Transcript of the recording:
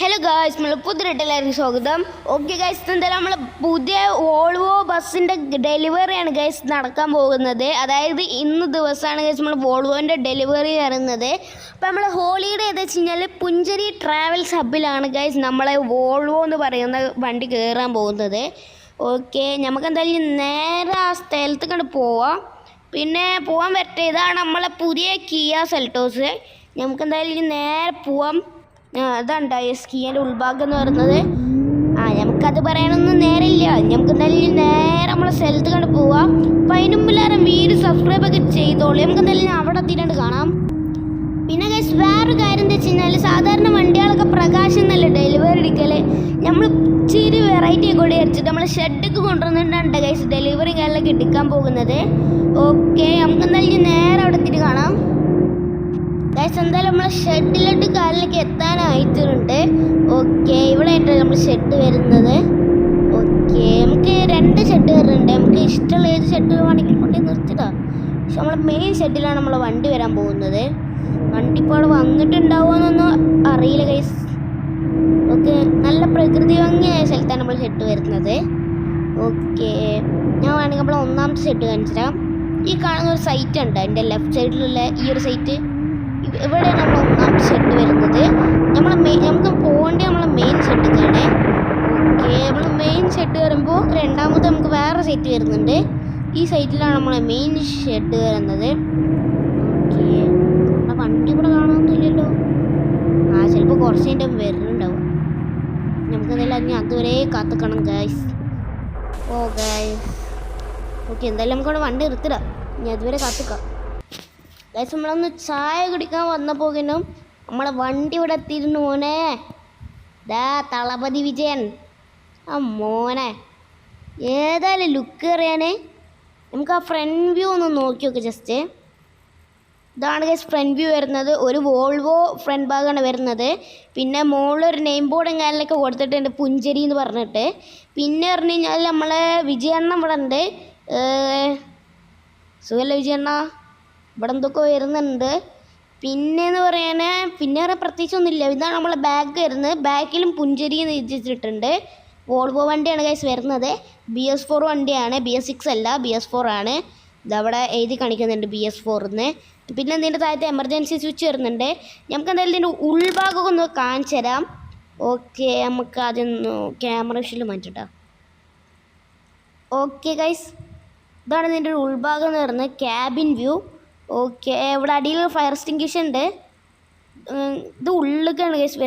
Hello guys, നമ്മൾ പുതിയതായിട്ട് സ്വാഗതം. ഓക്കെ ഗായ്സ്, എന്തായാലും നമ്മൾ പുതിയ വോൾവോ ബസ്സിൻ്റെ ഡെലിവറിയാണ് ഗായ്സ് നടക്കാൻ പോകുന്നത്. അതായത് ഇന്ന് ദിവസമാണ് ഗായ്സ് നമ്മൾ വോൾവോൻ്റെ ഡെലിവറി ഇറങ്ങുന്നത്. അപ്പോൾ നമ്മൾ ഹോളിഡേ ഏതാ വെച്ച് കഴിഞ്ഞാൽ പുഞ്ചരി ട്രാവൽസ് ഹബിലാണ് ഗായ്സ് നമ്മളെ വോൾവോ എന്ന് പറയുന്ന വണ്ടി കയറാൻ പോകുന്നത്. ഓക്കെ, നമുക്ക് എന്തായാലും നേരെ ആ സ്ഥലത്ത് കണ്ട് പോവാം. പിന്നെ പോകാൻ പറ്റേ ഇതാണ് നമ്മളെ പുതിയ കിയ സെൽറ്റോസ്. നമുക്ക് എന്തായാലും നേരെ പോവാം. അതുണ്ടായി സ്കീൻ്റെ ഉൾഭാഗം എന്ന് പറയുന്നത്. നമുക്കത് പറയാനൊന്നും നേരമില്ല. നമുക്ക് എന്തായാലും നേരെ നമ്മളെ സ്ഥലത്ത് കണ്ട് പോവാം. അപ്പം അതിന് മുമ്പിലാരും വീഡിയോ സബ്സ്ക്രൈബ് ഒക്കെ ചെയ്തോളൂ. നമുക്ക് എന്തായാലും അവിടെ എത്തിയിട്ട് കാണാം. പിന്നെ ഗൈസ്, വേറൊരു കാര്യം എന്താ വെച്ച് കഴിഞ്ഞാൽ സാധാരണ വണ്ടികളൊക്കെ പ്രകാശം എന്നല്ല ഡെലിവറി എടുക്കൽ. നമ്മൾ ഇച്ചിരി വെറൈറ്റി കൂടി അടിച്ചിട്ട് നമ്മൾ ഷെഡൊക്കെ കൊണ്ടുവന്നിട്ടുണ്ട് ഗൈസ് ഡെലിവറി കാര്യങ്ങളൊക്കെ എടുക്കാൻ പോകുന്നത്. ഓക്കെ, നമുക്ക് എന്തായാലും നേരെ അവിടെ എത്തിയിട്ട് കാണാം. ഗൈസ്, എന്തായാലും നമ്മൾ ഷെഡിലോട്ട് കാലിലേക്ക് എത്താനായിട്ടുണ്ട്. ഓക്കെ, ഇവിടെ ആയിട്ട് നമ്മൾ ഷെഡ് വരുന്നത്. ഓക്കെ, നമുക്ക് 2 ഷെഡ് വരുന്നുണ്ട്. നമുക്ക് ഇഷ്ടമുള്ള ഏത് ഷെഡ് വേണമെങ്കിലും കൊണ്ടേ നിർത്തിടാം. പക്ഷെ നമ്മളെ മെയിൻ ഷെഡിലാണ് നമ്മൾ വണ്ടി വരാൻ പോകുന്നത്. വണ്ടി ഇപ്പോൾ അവിടെ വന്നിട്ടുണ്ടാവുമെന്നൊന്നും അറിയില്ല ഗൈസ്. ഓക്കെ, നല്ല പ്രകൃതി ഭംഗിയായ സ്ഥലത്താണ് നമ്മൾ ഷെഡ് വരുന്നത്. ഓക്കെ, ഞാൻ വേണമെങ്കിൽ നമ്മൾ ഒന്നാമത്തെ ഷെഡ് കാണിച്ചിടാം. ഈ കാണുന്ന ഒരു സൈറ്റ് ഉണ്ട്, അതിൻ്റെ ലെഫ്റ്റ് സൈഡിലുള്ള ഈ ഒരു സൈറ്റ്. ഇവിടെ നമ്മൾ ഒന്നാമത്തെ ഷെഡ് വരുന്നത്. നമുക്ക് പോകേണ്ടത് നമ്മളെ മെയിൻ ഷെഡിലാണ്. ഓക്കെ, നമ്മൾ മെയിൻ ഷെഡ് വരുമ്പോൾ രണ്ടാമത് നമുക്ക് വേറെ സൈറ്റ് വരുന്നുണ്ട്. ഈ സൈറ്റിലാണ് നമ്മളെ മെയിൻ ഷെഡ് വരുന്നത്. ഓക്കെ, നമ്മുടെ വണ്ടി ഇവിടെ കാണാനൊന്നുമില്ലല്ലോ. ചിലപ്പോൾ കുറച്ച് കഴിഞ്ഞ് വരുന്നുണ്ടാവും. നമുക്കെന്തായാലും അതിന് അതുവരെ കാത്തുക്കണം ഗൈസ്. ഗൈസ്, ഓക്കെ, എന്തായാലും നമുക്കവിടെ വണ്ടി നിർത്തിടാം. ഇനി അതുവരെ കാത്തുക്കാം ഗൈസ്. നമ്മളൊന്ന് ചായ കുടിക്കാൻ വന്നപ്പോകിനും നമ്മളെ വണ്ടി ഇവിടെ എത്തിയിരുന്നു മോനെ. തളപതി വിജയൻ മോനെ, ഏതായാലും ലുക്ക് അറിയാനേ. നമുക്ക് ആ ഫ്രണ്ട് വ്യൂ ഒന്ന് നോക്കി നോക്ക് ജസ്റ്റ്. ഇതാണ് ഗൈസ് ഫ്രണ്ട് വ്യൂ വരുന്നത്. ഒരു വോൾവോ ഫ്രണ്ട് ഭാഗമാണ് വരുന്നത്. പിന്നെ മുകളിലൊരു നെയിം ബോർഡും കാര്യങ്ങളൊക്കെ കൊടുത്തിട്ടുണ്ട്, പുഞ്ചരി എന്ന് പറഞ്ഞിട്ട്. പിന്നെ പറഞ്ഞു കഴിഞ്ഞാൽ നമ്മളെ വിജയണ്ണ ഇവിടെ ഉണ്ട്. സുഖല്ല വിജയണ്ണ, ഇവിടെ എന്തൊക്കെ വരുന്നുണ്ട്. പിന്നെയെന്ന് പറയാൻ പ്രത്യേകിച്ചൊന്നുമില്ല. ഇതാണ് നമ്മളെ ബാഗ് വരുന്നത്. ബാക്കിലും പുഞ്ചരി എന്ന് എഴുതിച്ചിട്ടുണ്ട്. വോൾവോ വണ്ടിയാണ് ഗൈസ് വരുന്നത്. BS4 വണ്ടിയാണ്, BS6 അല്ല, BS4 ആണ്. ഇതവിടെ എഴുതി കാണിക്കുന്നുണ്ട് BS4 എന്ന്. പിന്നെ ഇതിൻ്റെ താഴത്തെ എമർജൻസി സ്വിച്ച് വരുന്നുണ്ട്. നമുക്ക് എന്തായാലും ഇതിൻ്റെ ഉൾഭാഗമൊക്കെ ഒന്ന് കാണിച്ചു തരാം. ഓക്കെ, നമുക്ക് ആദ്യം ക്യാമറ വിഷയിൽ മാറ്റിട്ടാം. ഓക്കെ ഗൈസ്, ഇതാണ് ഇതിൻ്റെ ഒരു ഉൾഭാഗം എന്ന് പറയുന്നത്, ക്യാബിൻ വ്യൂ. ഓക്കെ, ഇവിടെ അടിയിൽ ഫയർ എക്സ്റ്റിംഗ്വിഷർ ഉണ്ട്. ഇത് ഉള്ളിലേക്കാണ് ഗൈസ്.